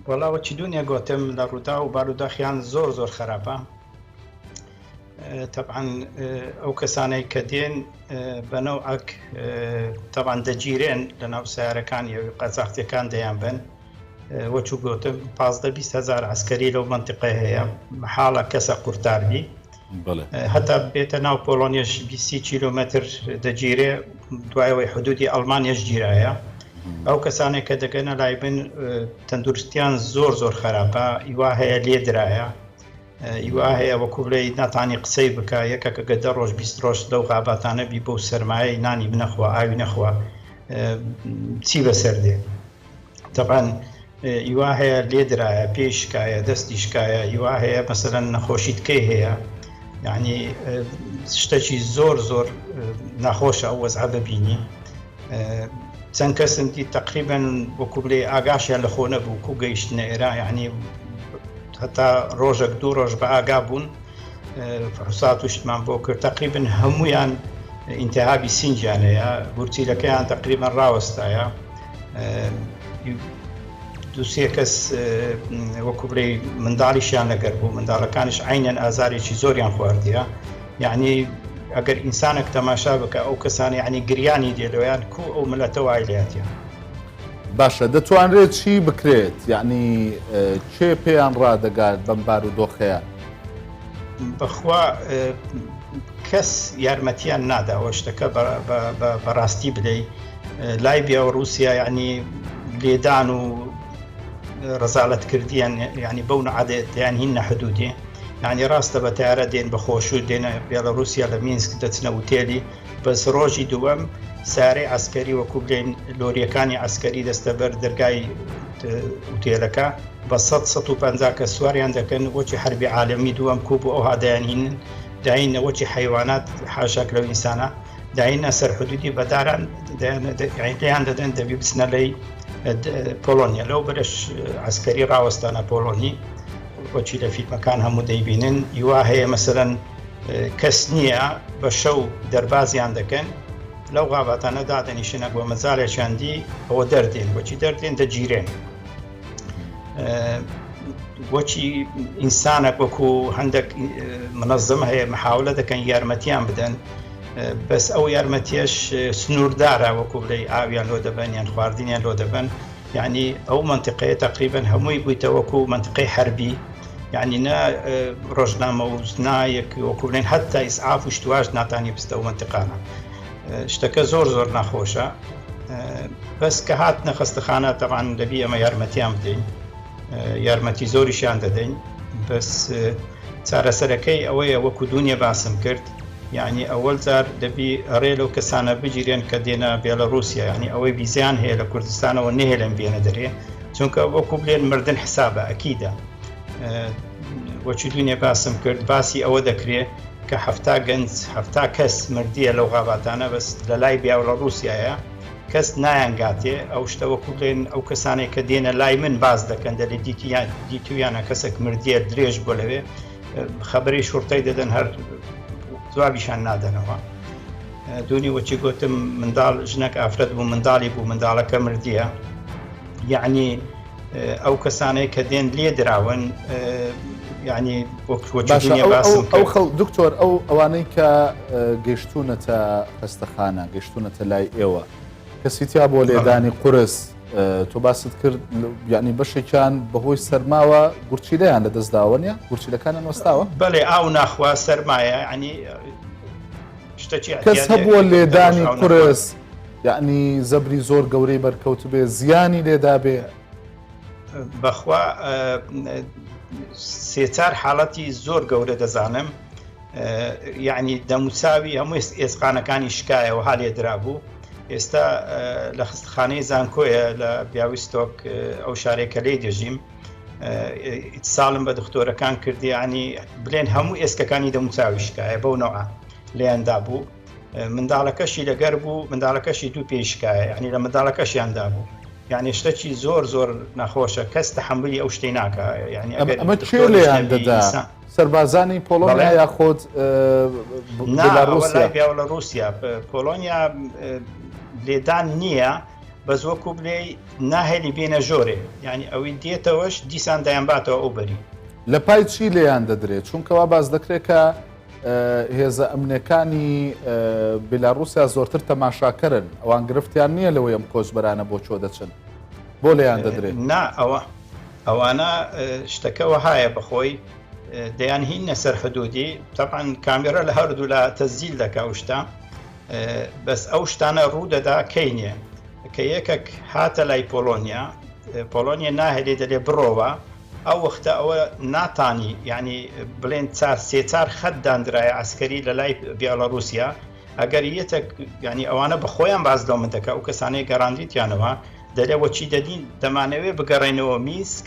وەڵاوەکی دونیا گۆتم لە ڕوودا و بارودۆخیان زۆر خراپە. طبعا ئەو کەسانەی کە دێن بەنەوعک طبعا دەگیرێن لە ناو سیارەکان قەزاقچیەکان دەیان بن. وەچوو گۆتم 15,000 عسکەری لەو منطقە هەیە، محاڵە کەسە قورتاربی. هەتا بێتە ناو پۆلۆنیاش 20 کیلومتر دەگیرێ، دوایەوەی حدودی ئەڵمانیاش گیرایە. ئەو کەسانێک کە دەگەنە لای بن تەندروستیان زۆر خراپە، ئیوا هەیە لێدرایە، ئیوا هەیە وەکو بڵێ ناتانی قسەی بکە، یەکەکە گەدە ڕۆژ 20 ڕۆژ لەو غاباتانە بی بۆ سەرمایە نانی بنەخوا، ئاوی نەخوا، چی بەسەر دێ. طبعا ئیوا هەیە لێدرایە، پێشکایە، دەستی شکایە، ئیوا هەیە مەسەلەن نەخۆشیتکەی هەیە، یعنی شتێکی زۆر ناخۆشە ئەو وەزعە ببینی. چەند کەسم دی تقریبا وەکو بڵێ ئاگاشیان لە خۆ نەبوو کو گەیشتنە ئێرە، یعنی هەتا ڕۆژێک دوو ڕۆژ بە ئاگا بوون، فحوسات وشتمان بۆ کرد، تقریبا هەمویان ئینتیهابی سینجیان هەیە، بورچیلەکەیان تقریبا ڕاوەستایە. دووسێ کەس وەکو بڵێ منداڵیشیان لەگەر بوو، منداڵەکانش عینەن ئازارێکی زۆریان خواردیە. یعنی ئەگەر ئینسانێک تەماشا بکە ئەو کەسانی یعنی گریانی دێلۆیان کو ئەو ملەتەوە ئایلاتیان. باشە، دەتوانرێت چی بکرێت؟ یعنی چێ پێیان ڕادەگات بەم بارودۆخەیە؟ بەخوا کەس یارمەتیان ناداوە شتەکە بەڕاستی بدەی. لای بیاوەڕووسیا یعنی لێدان و ڕەزالەتکردیان، یعنی بەو عادەتیان هین نەحدودێ. یعنی ڕاستە بە تیارە دێن بە خۆشوو دێنە بیاڵەڕووسیا لە مینسک دەچنە وتێلی، بەس ڕۆژی دووەم سارەی عسکەری وەکو بڵێن لۆریەکانی عسکەری دەستە بەر دەرگای وتێلەکە بە 150 کە سواریان دەکەن، وەکی حربی عالەمی دووەم کوب و ئەو هادایانهینن، داینە وەکی حیوانات حاشاک لەو ئینسانە، داینە سەر حدودی بەداران دەیان دەدەن دەبی بچنە لەی پۆلۆنیا. لەو بەرەش عسکەری ڕاوەستانە پۆلۆنی وەچی لە فیلمەکان هەموو دەیبینن. ئیوا هەیە مەسەلەن کەس نییە بە شەو دەربازیان دەکەن، لەو غاباتانە دادەنیشنە بۆ مەزارێکیان دی ئەوە دەردێن، وەچی دەردێن دەگیرێن. وەچی ئینسانێک وەکو هەندێک منەظەم هەیە محاولە دەکەن یارمەتیان بدەن، بەس ئەو یارمەتیەش سنووردارە، وەکو بڵێ ئاویان لۆ دەبەن یان خواردنیان لۆ دەبەن. یعنی ئەو منطقەیە تقریبا هەمووی بوویتە وەکو منطقەی حربی، یعنی نە ڕۆژنامە و نایەک وەکو بڵێن هەتا ئیسعاف و شتواش ناتانی بستە و منطقانە. شتەکە زۆر ناخۆشە، بەس کە هات نەخەستەخانە تەبعاً دەبی ئەمە یارمەتیان بدەین، یارمەتی زۆریشیان دەدەین، بەس چارەسەرەکەی ئەوەیە وەکو دونیا باسم کرد، یعنی ئەوەل جار دەبی ئەڕێ لەو کەسانە بگیرێن کە دێنە بیێڵەڕووسیا، یعنی ئەوەی بیزیان هەیە لە کوردستانەوە نەهێلن بێنە دەرێ، چونکە وەکو بڵێن مردن حسابە ئەکیدە. وەچی دونیا باسم کرد، باسی ئەوە دەکرێت کە 70 گەنج 70 کەس مردیە لەو غاباتانە، بەس لە لای بیاوەڕووسیایە کەس نایانگاتێ. ئەو شتە وەکو بڵێن ئەو کەسانێک کە دێنە لای من باز دەکەن دەلێ دیتویانە کەسێک مردیە درێژ بۆ لەوێ خەبەری شورتای دەدەن، هەر جوابیشان نادەنەوە. دونی وەچی گوتم منداڵ ژنێک ئافرەت بوو، منداڵی بوو، منداڵەکە مردیە. یعنی ئەو کەسانەی کە دێن لێ دراون، یعنی دکتۆر ئەوانەی کە گەیشتونەتە خەستەخانە، گەیشتونەتە لای ئێوە، کەسیتیا بۆ لێدانی قورس، تۆ باست کرد یعنی بەشێکیان بەهۆی سەرماوە گورچیلەیان لەدەستداوە نیە؟ گورچیلەکانیان وەستاوە؟ بەڵێ ئاو ناخوا سەرمایە، ینی شتێکی کەس هەبووە لێدانی قورس، یعنی زەبری زۆر گەورەی بەرکەوت بێ، زیانی لێدا بێ؟ بەخوا سێچار حاڵەتی زۆر گەورە دەزانم، یعنی دەموساوی هەموو ئێسقانەکانی شکایەوە هەڵێ درابوو. ئێستا لە خستخانەی زانکۆیە لە بیاویستۆک ئەو شارێکە لێ دێژیم، ئیتساڵم بە دکتۆرەکان کردی، ینی بڵێن هەموو ئێسکەکانی دەموساوی شکایە بەو نەوە لێیاندا بوو. منداڵەکەشی لەگەر بوو، منداڵەکەشی دوو پێشکایە، ینی لە منداڵەکەشیاندا بوو. یعنی شتێکی زۆر ناخۆشە، کەس تەحملی ئەو شتەی ناکە. یعنی ئەمە چێ لێیان دەدا؟ سەربازانی پۆلۆنیا یاخۆت لە رووسیا؟ پۆلۆنیا لێدان نییە، بەس وەکو بڵێ ناهێنی بێنە ژۆرێ یعنی ئەوەی دێتەوەش دیسان دەیانباتەوە ئەو بەری لە پای چی لێیان دەدرێت چونکەوا باز دەکرێت کە هێزە ئەمنەکانی بێلاڕوسیا زۆرتر تەماشاکەرن ئەوان گرفتیان نییە لەوەی ئەم کۆچبەرانە بۆ چۆ دەچن بۆ لێیان دەدرێت نا ئەوانە شتەکەەوە هایە بەخۆی دەیان هینە سەر حدودی تەبعاً کامێرە لە هەردوو لە تەزیل دەکا شتا بەس ئەو شتانە ڕوو دەدا کەینێ کە یەکێک هاتە لای پۆلۆنیا ناهێلێ دەلێ بڕۆوە ئەو وەختە ئەوە ناتانی یعنی بڵێن سێ4 خەت دانرایە ئەسکەری لە لای بیاڵەڕوسیا ئەگەر یەتێک ینی ئەوانە بە خۆیان باز لەو منتەکە ئەو کەسانەی گەڕاندیتیانەوە دەلێەوە چی دەدین دەمانەوێ بگەڕێنەوە میسک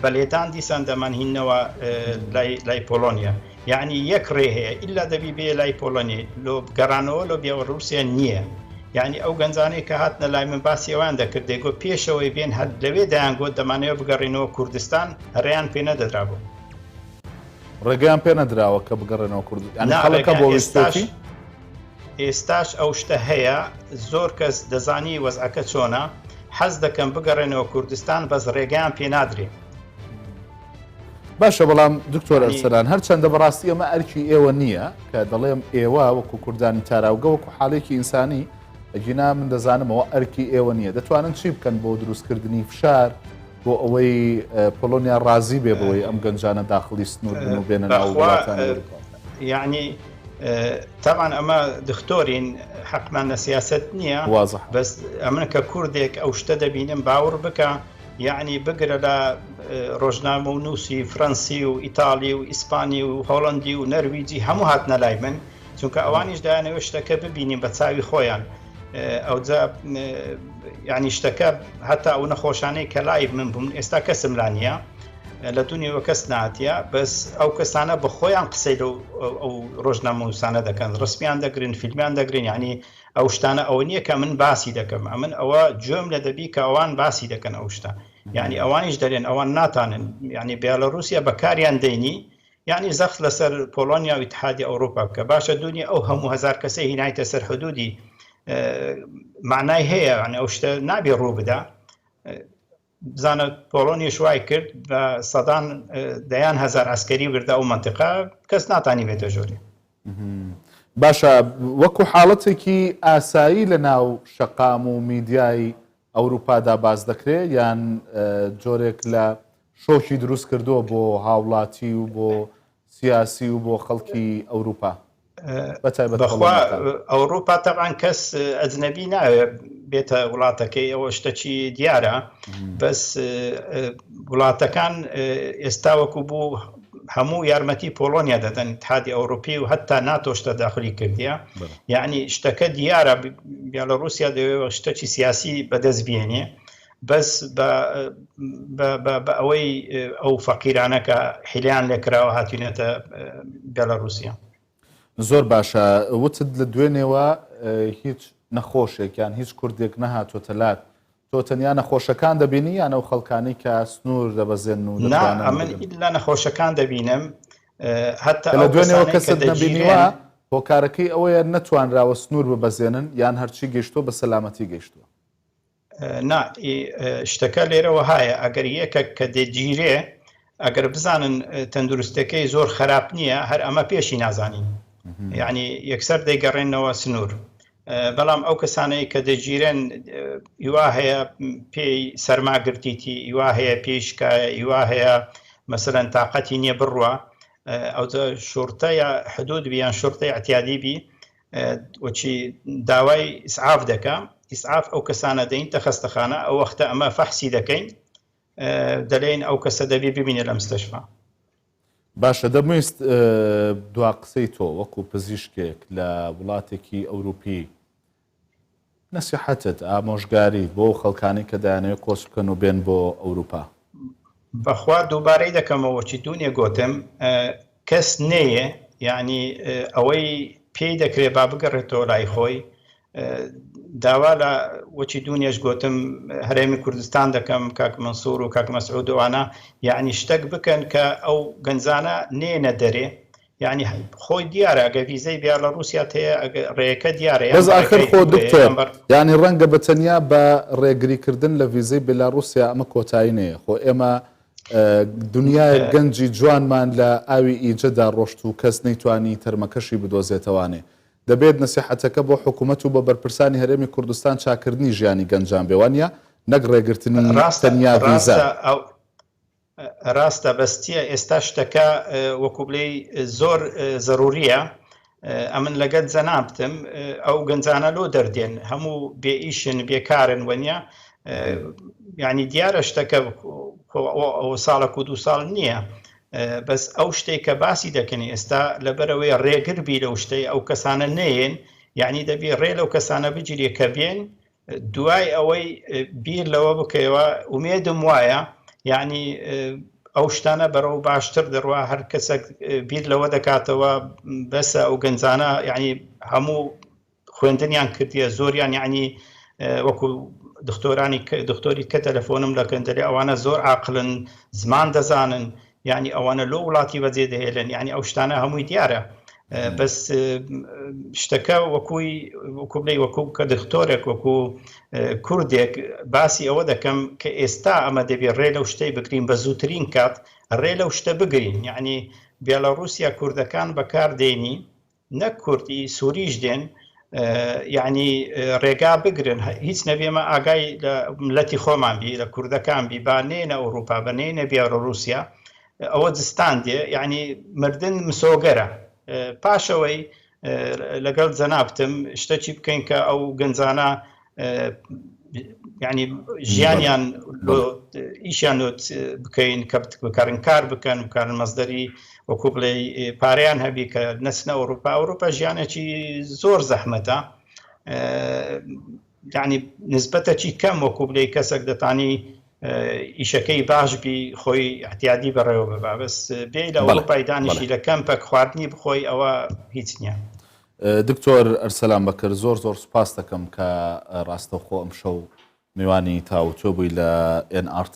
بەلێتان دیسان دەمانهینەوە لای پۆلۆنیا یعنی یەک ڕێ هەیە ئللا دەبی بێ لای پۆلۆنی لۆ گەڕانەوە لە بیاڵەڕوسیا نییە یعنی ئەو گەنجانەی کە هاتنە لای من باسی ئەوان دەکرد دەیگۆ پێشەوەی بێن هەر لەوێ دایانگۆ دەمانەوە بگەڕێنەوە کوردستان ڕێیان پێ نەدەدرابوو ڕێگەیان پێ نەدراوە کە بگەڕێنەوە کوردستان خەڵکە بۆ ویستۆتی ئێستاش ئەو شتە هەیە زۆر کەس دەزانی وەزعەکە چۆنە حەز دەکەم بگەڕێنەوە کوردستان بەس ڕێگەیان پێ نادرێ باشە بەڵام دکتۆر ئەرسەلان هەرچەندە بەڕاستی ئەمە ئەرکی ئێوە نییە کە دەڵێم ئێوە وەکو کوردانی تاراوگە وەکو حاڵێکی ئینسانی ئەگینا من دەزانمەوە ئەرکی ئێوە نییە دەتوانن چی بکەن بۆ دروستکردنی فشار بۆ ئەوەی پۆلۆنیا ڕازی بێ بەوەی ئەم گەنجانە داخلی سنوور بن و بێنە ناو وڵاتانی یعنی طبعا ئەمە دکتۆرین حەقمان لە سیاست نییە بەس ئەمن کە کوردێک ئەو شتە دەبینم باوەڕ بکە یعنی بگرە لە ڕۆژنامە و نووسی فەرەنسی و ئیتالی و ئیسپانی و هۆڵندی و نەرویجی هەموو هاتنە لای من چونکە ئەوانیش دایانەوە شتەکە ببینیم بە چاوی خۆیان ئەوجا یعنی شتەکە هەتا ئەو نەخۆشانەی کە لای من بوون ئێستا کەسم لا نییە لە دونیەوە کەس ناتیە بەس ئەو کەسانە بە خۆیان قسەی لەو ئەو ڕۆژنامە و نووسانە دەکەن ڕسمیان دەگرن فیلمیان دەگرن یعنی ئەو شتانە ئەوە نییە کە من باسی دەکەم ئەمن ئەوە گوێم لە دەبی کە ئەوان باسی دەکەن ئەو شتە یعنی ئەوانیش دەرێن ئەوان ناتانن یعنی بیاڵەڕوسیا بەکاریان دەینی یعنی زەخت لەسەر پۆلۆنیا و ئیتحادی ئەوروپا بکە باشە دنیا ئەو هەموو هەزار کەسەی هینایتە سەر حدودی معنای هەیە یعنی ئەو شتە نابێ ڕوو بدا بزانە پۆلۆنیا شوای کرد بە سەدان دەیان هەزار ئەسکەری وردە ئەو منتیقە کەس ناتانی بێتە ژۆری باشە وەکو حاڵەتێکی ئاسایی لە ناو شەقام و میدیای ئەوروپادا باز دەکرێت یان جۆرێک لە شۆکی دروست کردووە بۆ هاوڵاتی و بۆ سیاسی و بۆ خەڵکی ئەوروپا بەخوا ئەوروپا تەبعاً کەس ئەجنەبی ناوێت بێتە وڵاتەکەی ئەوە شتەکی دیارە بەس وڵاتەکان ئێستا وەکو بوو هەموو یارمەتی پۆلۆنیا دەدەن اتحادی ئەوروپی و هەتا ناتۆ شتە داخلی کردیە یعنی شتەکە دیارە بیاڵەڕوسیا دەوێت شتێکی سیاسی بەدەست بێنێ بەس بە ئەوەی ئەو فەقیرانەکە حیلیان لێکراوە هاتوونێتە بیاڵەڕوسیا زۆر باشە وتت لە دوێنێوە هیچ نەخۆشێکیان هیچ کوردێک نەهاتۆتە لات تۆ تەنیا نەخۆشەکان دەبینی یان ئەو خەڵکانی کە سنوور دەبەزێن و من ئیلا نەخۆشەکان دەبینم هەتا لە دوێنێەوە کەست نەبینیوە هۆکارەکەی ئەوەیە نەتوانراوە سنوور ببەزێنن یان هەرچی گەیشتۆ بە سەلامەتی گەیشتووە نا شتەکە لێرەوە هایە ئەگەر یەکێک کە دەگیرێ ئەگەر بزانن تەندروستەکەی زۆر خراپ نییە هەر ئەمە پێشی نازانین یعنی یەکسەر دەیگەڕێنەوە سنوور بەڵام ئەو کەسانەی کە دەگیرێن هیوا هەیە پێی سەرماگرتیتی هیوا هەیە پێشکایە هیوا هەیە مەسەلەن تااقەتی نییە بڕوە ئەو شورتەیە حدود بیان شورتەی احتیادی بی وچی داوای ئیسعاف دەکە ئیسعاف ئەو کەسانە دەین تەخەستەخانە ئەو وەختە ئەمە فەحسی دەکەین دەلێن ئەو کەسە دەبێ ببینێ لە مستەشفا باشە دەمویست دوا قسەی تۆ وەکو پزیشکێک لە وڵاتێکی ئەوروپی نەسیحەتت ئامۆژگاری بۆ خەڵکانی کە دایانەوێت کۆچ بکەن و بێن بۆ ئەوروپا بەخوا دووبارەی دەکەمەوەچی دوونێ گۆتم کەس نەیە یعنی ئەوەی پێی دەکرێت با بگەڕێتەوە لای خۆی داوا لە وەچی دونیاش گۆتم هەرێمی کوردستان دەکەم کاک منسوور و کاک مەسعود وانە یعنی شتێک بکەن کە ئەو گەنجانە نێنە دەرێ یعنی خۆی دیارە ئەگە ویزەی بیاڵەڕووسیا هەیە ڕێەکە دیارە بەس آخر خۆ دکتۆر ینی ڕەنگە بەتەنیا بە ڕێگریکردن لە ویزەی بێلاڕووسیا ئەمە کۆتایی نەیە خۆ ئێمە دنیای گەنجی جوانمان لە ئاوی ئیجەدا ڕۆشت و کەس نەیتوانی تەرمەکەشی بدۆزێتەوانێ دەبێت نەسیحەتەکە بۆ حکوومەت و بە بەرپرسانی هەرێمی کوردستان چاکردنی ژیانی گەنجان بێوانە نەک ڕێگرتنی تەنیا ویزە ڕاستە بەستیە ئێستا شتەکە وەکو بڵێ زۆر ضروریە ئەمن لەگەت زەنابتم ئەو گەنجانە لۆ دەردێن هەموو بێئیشن بێکارن وەنیە یعنی دیارە شتەکە ساڵە و 2 ساڵ نییە بەس ئەو شتێک کە باسی دەکەنی ئێستا لەبەرەوەی ڕێگربی لەو شتەی ئەو کەسانە نەیەن یعنی دەبێ ڕێ لەو کەسانە بگیرێ کە بێن دوای ئەوەی بیر لەوە بکەوە ومێدم وایە یعنی ئەو شتانە بەرەو باشتر دەڕوا هەر کەسێک بیر لەوە دەکاتەوە بەسە ئەو گەنجانە یعنی هەموو خوێندنیان کردیە زۆریان یعنی وەکو دکتۆری کە تەلەفۆنم لە کەندەری ئەوانە زۆر عاقلن زمان دەزانن یعنی ئەوانە لۆ وڵاتی بەجێ دەهێڵن یعنی ئەو شتانە هەمووی دیارە بەس شتەکە وەکو بڵێ وەکو کە دکتۆرێک وەکو کوردێک باسی ئەوە دەکەم کە ئێستا ئەمە دەبێت ڕێ لەو شتەی بگرین بە زووترین کات ڕێ لەو شتە بگرین یعنی بێلاڕووسیا کوردەکان بەکاردێنی نەک کوردی سووریش دێن یعنی ڕێگا بگرن هیچ نەبێمە ئاگای لە ملەتی خۆمان بی لە کوردەکان بی با نێنە ئەوروپا بە نێنە بیاڕۆرووسیا ئەوە جستان دێ یعنی مردن مسۆگەرە پاشەوەی لەگەڵ جەنابتم شتێکی بکەین کە ئەو گەنجانە ینی ژیانیان ئیشیان بکەین کە بکارن کار بکەن بکارن مەزدەری وەکو بڵێ پارەیان هەبی کە نەچنە ئەوروپا ژیانێکی زۆر زەحمەتە یعنی نسبەتەکی کەم وەکو بڵێ کەسێک دەتانی ئیشەکەی باش بی خۆی احتیادی بەڕێوە ببا بەس بێ لە ئەوروپای دانیشی لە کەمپێک خواردنی بخۆی ئەوە هیچ نییە. دکتۆر ئەرسەلان بەکر زۆر سوپاس دەکەم کە ڕاستەوخۆ ئەم شەو میوانی تاوتۆ بووی لە NRT